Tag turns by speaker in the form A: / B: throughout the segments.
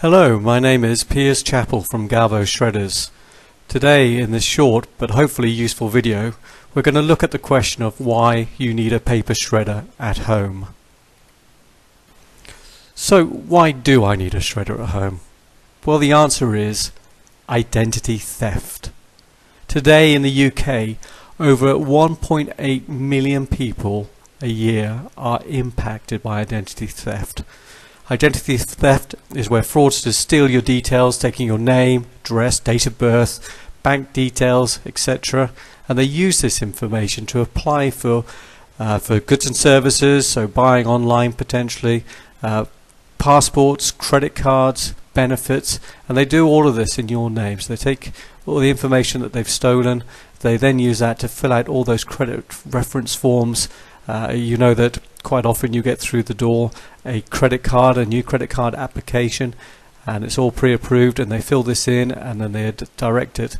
A: Hello, my name is Piers Chappell from Galvo Shredders. Today, in this short but hopefully useful video, we're going to look at the question of why you need a paper shredder at home. So, why do I need a shredder at home? Well, the answer is identity theft. Today in the UK, over 1.8 million people a year are impacted by identity theft. Identity theft is where fraudsters steal your details, taking your name, address, date of birth, bank details, etc. And they use this information to apply for goods and services, so buying online potentially, passports, credit cards, benefits, and they do all of this in your name. So they take all the information that they've stolen, they then use that to fill out all those credit reference forms. You know that quite often you get through the door a credit card, a new credit card application, and it's all pre-approved, and they fill this in and then they direct it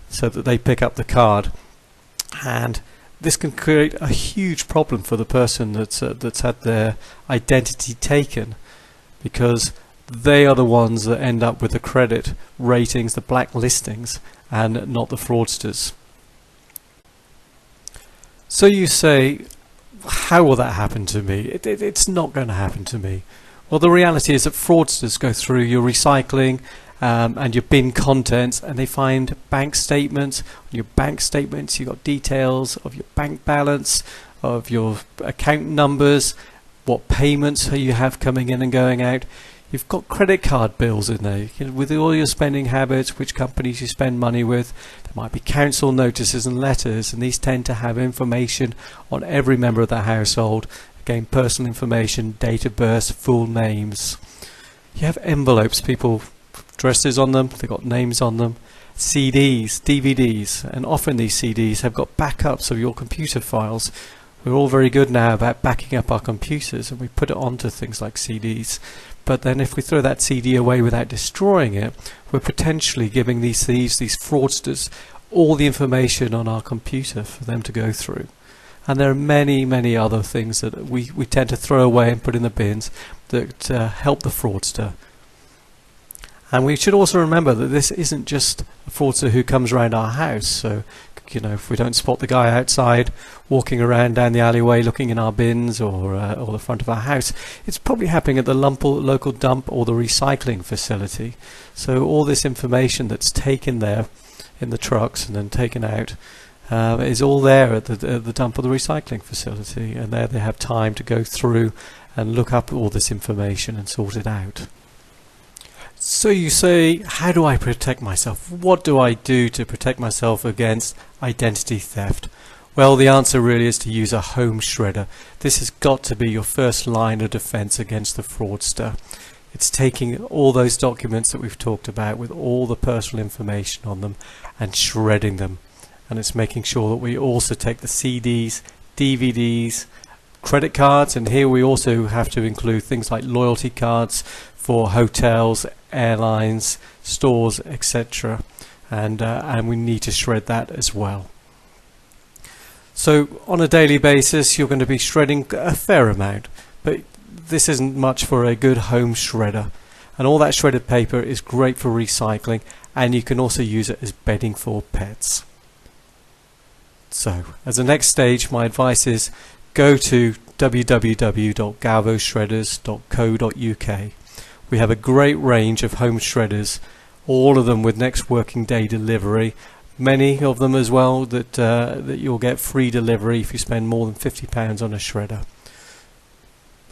A: so that they pick up the card. And this can create a huge problem for the person that's had their identity taken, because they are the ones that end up with the credit ratings, the blacklistings, and not the fraudsters. So you say, how will that happen to me? It's not going to happen to me. Well, the reality is that fraudsters go through your recycling and your bin contents, and they find bank statements. On your bank statements, you've got details of your bank balance, of your account numbers, what payments you have coming in and going out. You've got credit card bills in there, with all your spending habits, which companies you spend money with. There might be council notices and letters, and these tend to have information on every member of the household. Again, personal information, date of birth, full names. You have envelopes, people addresses on them, they've got names on them. CDs, DVDs, and often these CDs have got backups of your computer files. We're all very good now about backing up our computers, and we put it onto things like CDs. But then if we throw that CD away without destroying it, we're potentially giving these thieves, these fraudsters, all the information on our computer for them to go through. And there are many, many other things that we tend to throw away and put in the bins that help the fraudster. And we should also remember that this isn't just a fraudster who comes around our house. So, if we don't spot the guy outside walking around down the alleyway looking in our bins or the front of our house, it's probably happening at the local dump or the recycling facility. So all this information that's taken there in the trucks and then taken out is all there at the dump or the recycling facility, and there they have time to go through and look up all this information and sort it out. So you say, how do I protect myself? What do I do to protect myself against identity theft? Well, the answer really is to use a home shredder. This has got to be your first line of defense against the fraudster. It's taking all those documents that we've talked about with all the personal information on them and shredding them. And it's making sure that we also take the CDs, DVDs, credit cards, and here we also have to include things like loyalty cards for hotels, airlines, stores, etc. And we need to shred that as well. So on a daily basis you're going to be shredding a fair amount, but this isn't much for a good home shredder. And all that shredded paper is great for recycling, and you can also use it as bedding for pets. So as a next stage, my advice is go to www.galvoshredders.co.uk. We have a great range of home shredders, all of them with next working day delivery. Many of them as well that you'll get free delivery if you spend more than £50 on a shredder.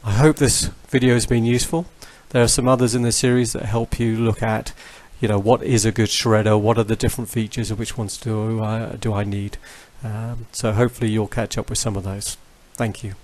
A: I hope this video has been useful. There are some others in the series that help you look at, what is a good shredder, what are the different features, and which ones do I need. So hopefully you'll catch up with some of those. Thank you.